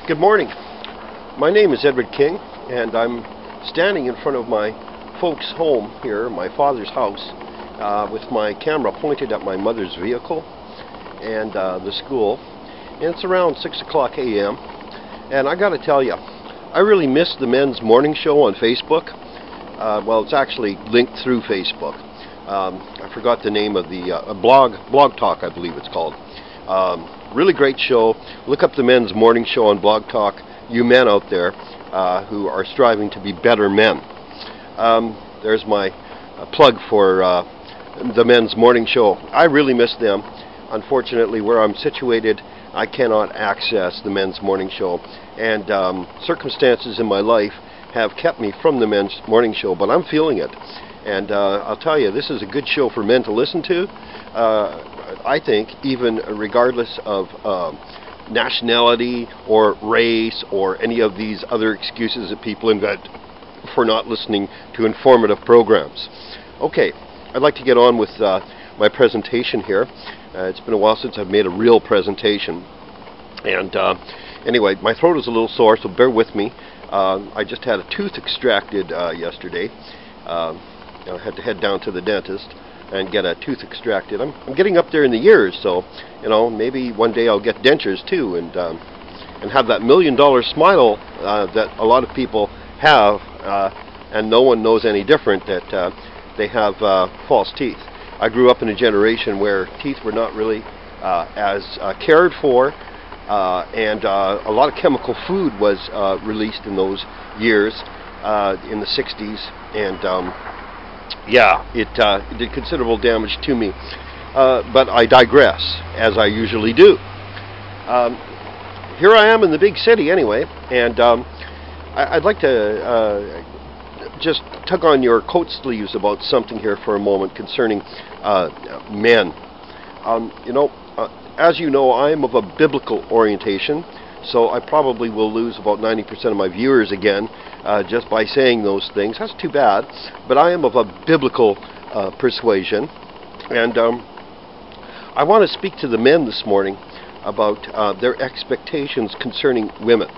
Good morning. My name is Edward King, and I'm standing in front of my folks' home here, my father's house, with my camera pointed at my mother's vehicle and the school. And it's around 6 o'clock a.m. And I got to tell you, I really missed the men's morning show on Facebook. Well, it's actually linked through Facebook. I forgot the name of the Blog Talk, I believe it's called. Really great show. Look up the men's morning show on Blog Talk. You men out there who are striving to be better men. There's my plug for the men's morning show. I really miss them. Unfortunately, where I'm situated, I cannot access the men's morning show. And circumstances in my life have kept me from the men's morning show, but I'm feeling it. And I'll tell you, this is a good show for men to listen to. I think, even regardless of nationality or race or any of these other excuses that people invent for not listening to informative programs. Okay, I'd like to get on with my presentation here. It's been a while since I've made a real presentation. And anyway, my throat is a little sore, so bear with me. I just had a tooth extracted yesterday. I had to head down to the dentist and get a tooth extracted. I'm getting up there in the years, so maybe one day I'll get dentures too, and have that $1 million smile that a lot of people have, and no one knows any different, that they have false teeth. I grew up in a generation where teeth were not really as cared for, and a lot of chemical food was released in those years, in the 60s, and yeah, it did considerable damage to me. But I digress, as I usually do. Here I am in the big city anyway, and I'd like to just tug on your coat sleeves about something here for a moment concerning men. As you know, I am of a biblical orientation, so I probably will lose about 90% of my viewers again just by saying those things. That's too bad, but I am of a biblical persuasion, and I want to speak to the men this morning about their expectations concerning women.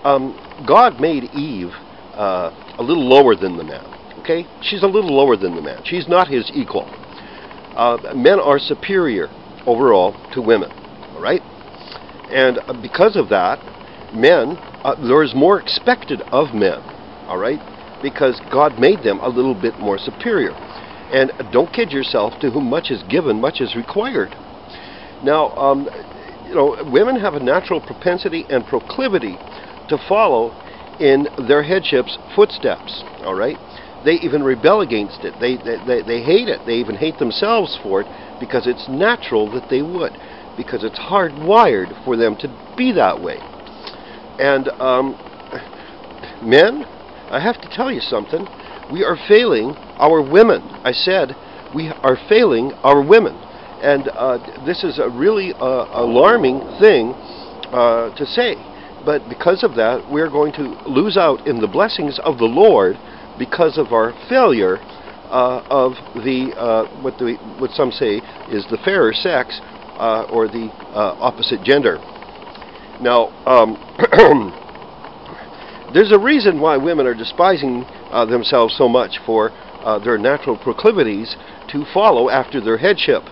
God made Eve a little lower than the man, okay? She's a little lower than the man. She's not his equal. Men are superior overall to women, all right? And because of that, men, there is more expected of men, all right? Because God made them a little bit more superior. And don't kid yourself, to whom much is given, much is required. Now, women have a natural propensity and proclivity to follow in their headship's footsteps, all right? They even rebel against it. They hate it. They even hate themselves for it because it's natural that they would, because it's hardwired for them to be that way. And men, I have to tell you something. We are failing our women. I said we are failing our women. And this is a really alarming thing to say. But because of that, we're going to lose out in the blessings of the Lord because of our failure of the what some say is the fairer sex, or the opposite gender. Now, there's a reason why women are despising themselves so much for their natural proclivities to follow after their headship.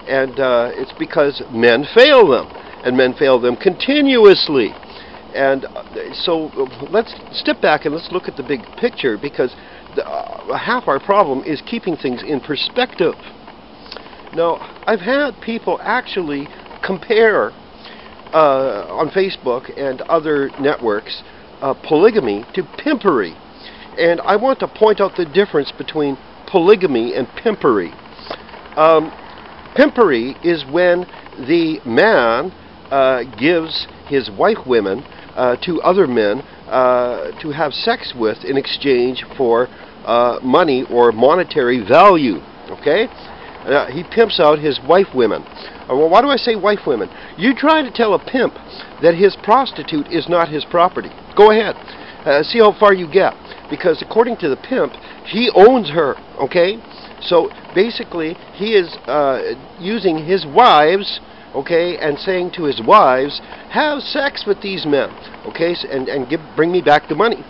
And it's because men fail them, and men fail them continuously. And so let's step back and let's look at the big picture, because half our problem is keeping things in perspective. Now, I've had people actually compare on Facebook and other networks polygamy to pimpery. And I want to point out the difference between polygamy and pimpery. Pimpery is when the man gives his wife women to other men to have sex with in exchange for money or monetary value. Okay? He pimps out his wife women. Well, why do I say wife women? You try to tell a pimp that his prostitute is not his property. Go ahead. See how far you get. Because according to the pimp, he owns her. Okay? So basically, he is using his wives okay, and saying to his wives, have sex with these men, okay, and bring me back the money,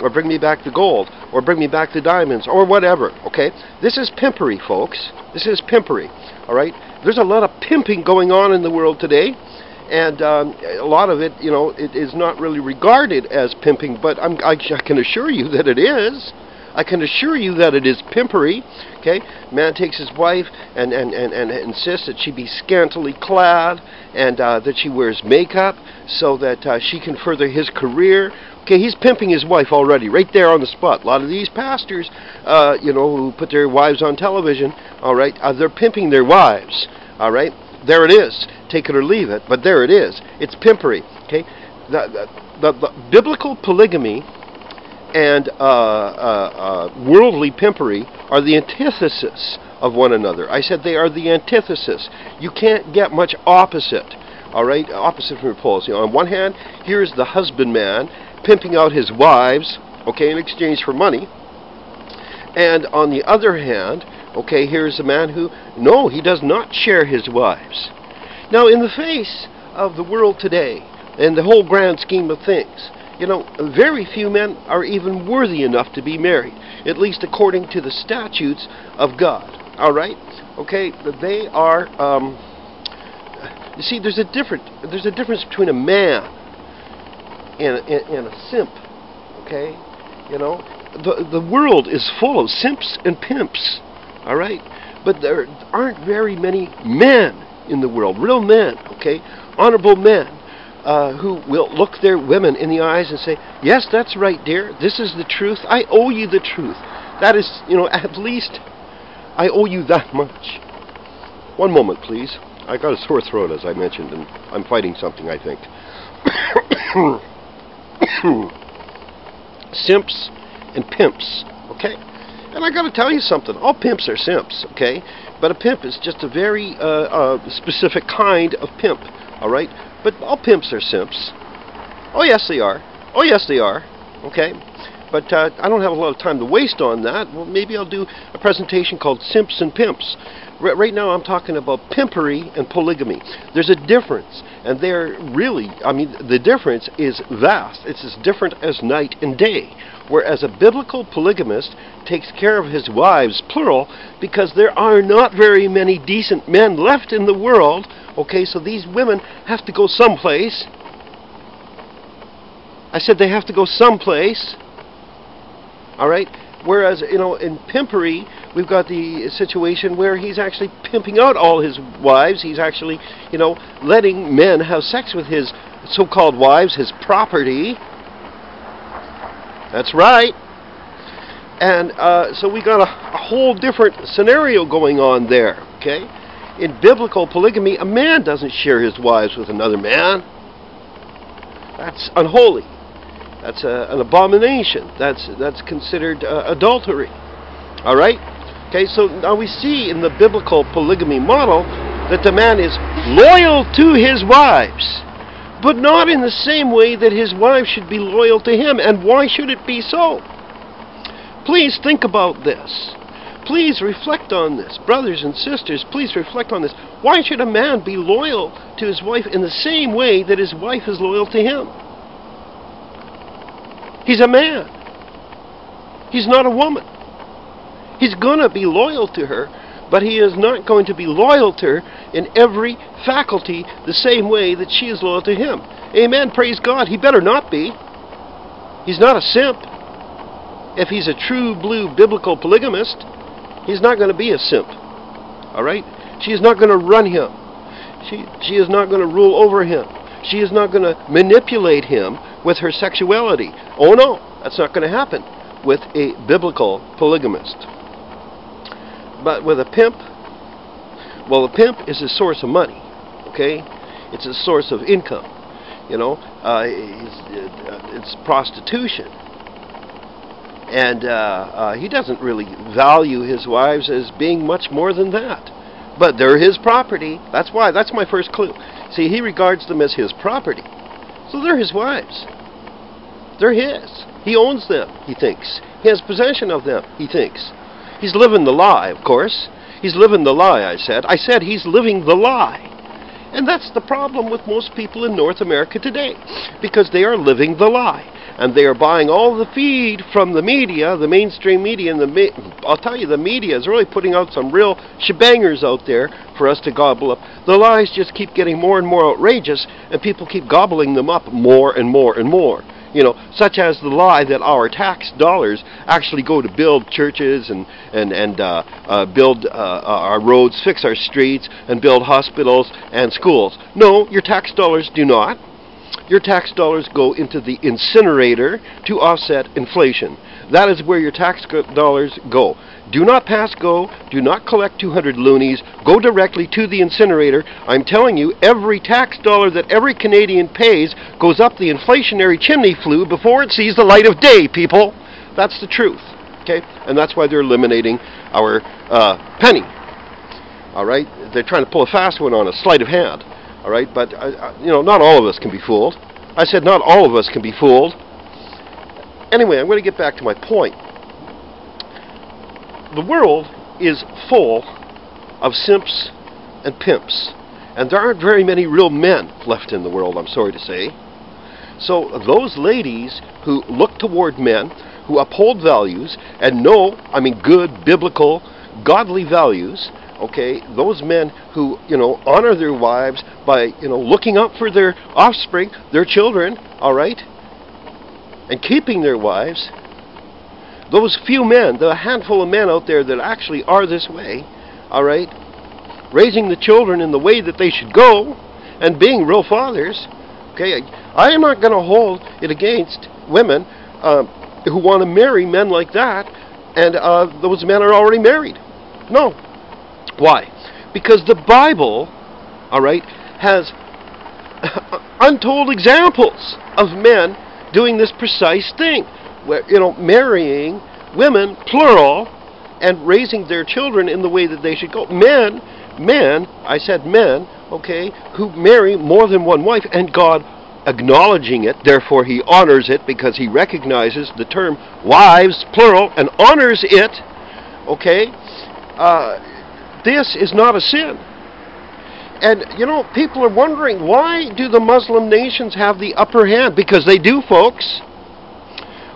or bring me back the gold, or bring me back the diamonds, or whatever, okay? This is pimpery, folks. This is pimpery, all right? There's a lot of pimping going on in the world today, and a lot of it, you know, it is not really regarded as pimping, but I can assure you that it is. I can assure you that it is pimpery. Okay, man takes his wife and insists that she be scantily clad and that she wears makeup so that she can further his career. Okay, he's pimping his wife already, right there on the spot. A lot of these pastors, you know, who put their wives on television, all right, they're pimping their wives. All right, there it is. Take it or leave it, but there it is. It's pimpery. Okay, the biblical polygamy and worldly pimpery are the antithesis of one another. I said they are the antithesis. You can't get much opposite, all right, opposite from repulse. You know, on one hand, here's the husbandman pimping out his wives, okay, in exchange for money. And on the other hand, okay, here's a man who, no, he does not share his wives. Now, in the face of the world today and the whole grand scheme of things, you know, very few men are even worthy enough to be married, at least according to the statutes of God. All right? Okay, they are, you see, there's a difference between a man and a simp. Okay? You know, the world is full of simps and pimps. All right? But there aren't very many men in the world, real men, okay? Honorable men. Who will look their women in the eyes and say, yes, that's right, dear. This is the truth. I owe you the truth. That is, you know, at least I owe you that much. One moment, please. I got a sore throat, as I mentioned, and I'm fighting something, I think. Simps and pimps, okay? And I got to tell you something. All pimps are simps, okay? But a pimp is just a very specific kind of pimp, all right? But all pimps are simps. Oh, yes, they are. Oh, yes, they are. Okay? But I don't have a lot of time to waste on that. Well, maybe I'll do a presentation called Simps and Pimps. Right now I'm talking about pimpery and polygamy. There's a difference. And they're really, I mean, the difference is vast. It's as different as night and day. Whereas a biblical polygamist takes care of his wives, plural, because there are not very many decent men left in the world. Okay, so these women have to go someplace. I said they have to go someplace. All right? Whereas, you know, in pimpery, we've got the situation where he's actually pimping out all his wives. He's actually, you know, letting men have sex with his so-called wives, his property. That's right. And so we got a whole different scenario going on there, okay? In biblical polygamy, a man doesn't share his wives with another man. That's unholy. That's an abomination. That's considered adultery. All right? Okay, so now we see in the biblical polygamy model that the man is loyal to his wives, but not in the same way that his wife should be loyal to him. And why should it be so? Please think about this. Please reflect on this. Brothers and sisters, please reflect on this. Why should a man be loyal to his wife in the same way that his wife is loyal to him? He's a man. He's not a woman. He's going to be loyal to her, but he is not going to be loyal to her in every faculty the same way that she is loyal to him. Amen. Praise God. He better not be. He's not a simp. If he's a true blue biblical polygamist, he's not going to be a simp. All right? She is not going to run him. She is not going to rule over him. She is not going to manipulate him with her sexuality. Oh no, that's not going to happen with a biblical polygamist. But with a pimp, well, a pimp is a source of money, okay? It's a source of income, you know? It's prostitution. And he doesn't really value his wives as being much more than that. But they're his property. That's why. That's my first clue. See, he regards them as his property. So they're his wives. They're his. He owns them, he thinks. He has possession of them, he thinks. He's living the lie, of course. He's living the lie, I said. I said he's living the lie. And that's the problem with most people in North America today, because they are living the lie. And they are buying all the feed from the media, the mainstream media, and I'll tell you, the media is really putting out some real shebangers out there for us to gobble up. The lies just keep getting more and more outrageous, and people keep gobbling them up more and more and more. You know, such as the lie that our tax dollars actually go to build churches and build our roads, fix our streets, and build hospitals and schools. No, your tax dollars do not. Your tax dollars go into the incinerator to offset inflation. That is where your tax dollars go. Do not pass go. Do not collect 200 loonies. Go directly to the incinerator. I'm telling you, every tax dollar that every Canadian pays goes up the inflationary chimney flue before it sees the light of day, people. That's the truth. Okay? And that's why they're eliminating our penny. All right? They're trying to pull a fast one on us, sleight of hand. All right? But, you know, not all of us can be fooled. I said not all of us can be fooled. Anyway, I'm going to get back to my point. The world is full of simps and pimps, and there aren't very many real men left in the world, I'm sorry to say. So those ladies who look toward men, who uphold values, and know, I mean good, biblical, godly values, okay, those men who, you know, honor their wives by, you know, looking out for their offspring, their children, all right, and keeping their wives, those few men, the handful of men out there that actually are this way, all right, raising the children in the way that they should go, and being real fathers, okay, I am not going to hold it against women who want to marry men like that, and those men are already married. No. Why? Because the Bible, all right, has untold examples of men doing this precise thing, where, you know, marrying women, plural, and raising their children in the way that they should go. Men, I said men, okay, who marry more than one wife, and God acknowledging it, therefore He honors it because He recognizes the term wives, plural, and honors it, okay, this is not a sin. And, you know, people are wondering, why do the Muslim nations have the upper hand? Because they do, folks.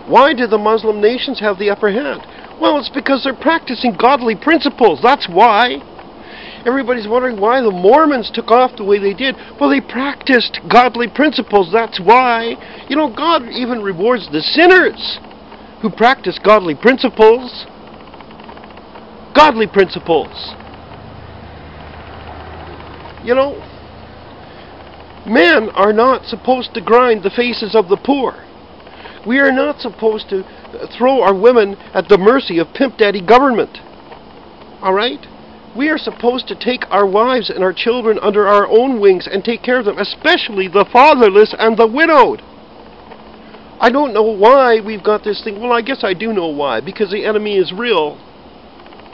Why do the Muslim nations have the upper hand? Well, it's because they're practicing godly principles. That's why. Everybody's wondering why the Mormons took off the way they did. Well, they practiced godly principles. That's why. You know, God even rewards the sinners who practice godly principles. Godly principles. You know, men are not supposed to grind the faces of the poor. We are not supposed to throw our women at the mercy of pimp daddy government. All right? We are supposed to take our wives and our children under our own wings and take care of them, especially the fatherless and the widowed. I don't know why we've got this thing. Well, I guess I do know why. Because the enemy is real.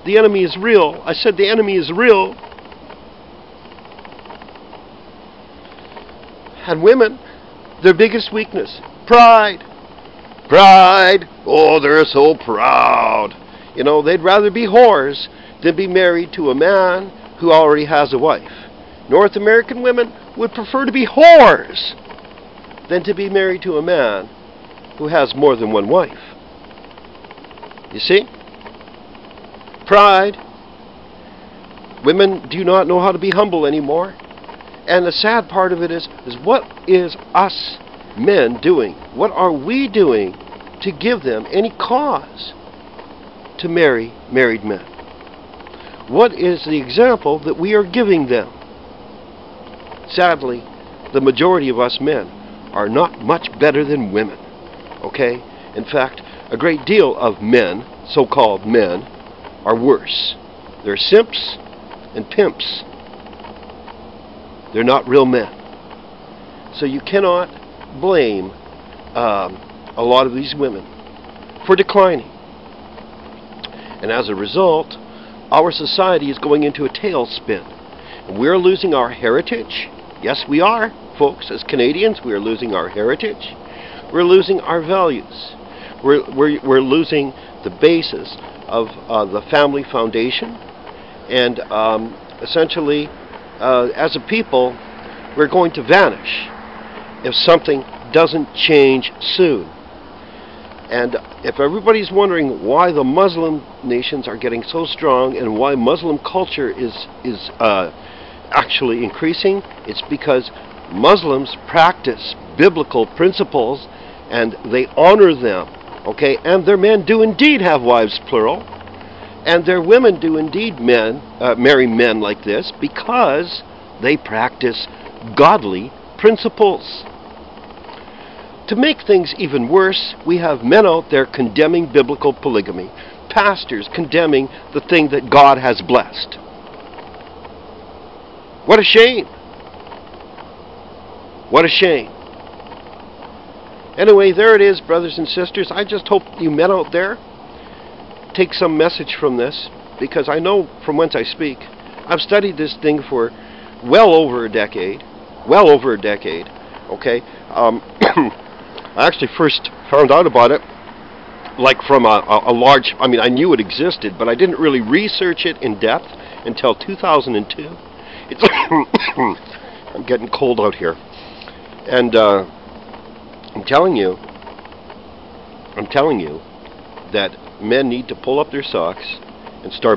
The enemy is real. I said the enemy is real. And women, their biggest weakness, pride. Pride. Oh, they're so proud. You know, they'd rather be whores than be married to a man who already has a wife. North American women would prefer to be whores than to be married to a man who has more than one wife. You see? Pride. Women do not know how to be humble anymore. And the sad part of it is what is us men doing? What are we doing to give them any cause to marry married men? What is the example that we are giving them? Sadly, the majority of us men are not much better than women. Okay? In fact, a great deal of men, so-called men, are worse. They're simps and pimps. They're not real men. So you cannot blame a lot of these women for declining. And as a result, our society is going into a tailspin. And we're losing our heritage. Yes, we are, folks. As Canadians, we are losing our heritage. We're losing our values. We're losing the basis of the family foundation. And essentially, as a people, we're going to vanish if something doesn't change soon. And if everybody's wondering why the Muslim nations are getting so strong and why Muslim culture is actually increasing, it's because Muslims practice biblical principles and they honor them. Okay, and their men do indeed have wives, plural, and their women do indeed marry men like this because they practice godly principles. To make things even worse, we have men out there condemning biblical polygamy, pastors condemning the thing that God has blessed. What a shame! What a shame. Anyway, there it is, brothers and sisters. I just hope you men out there take some message from this, because I know from whence I speak. I've studied this thing for well over a decade. Okay? I actually first found out about it like from a large, I knew it existed, but I didn't really research it in depth until 2002. I'm getting cold out here. And I'm telling you that men need to pull up their socks and start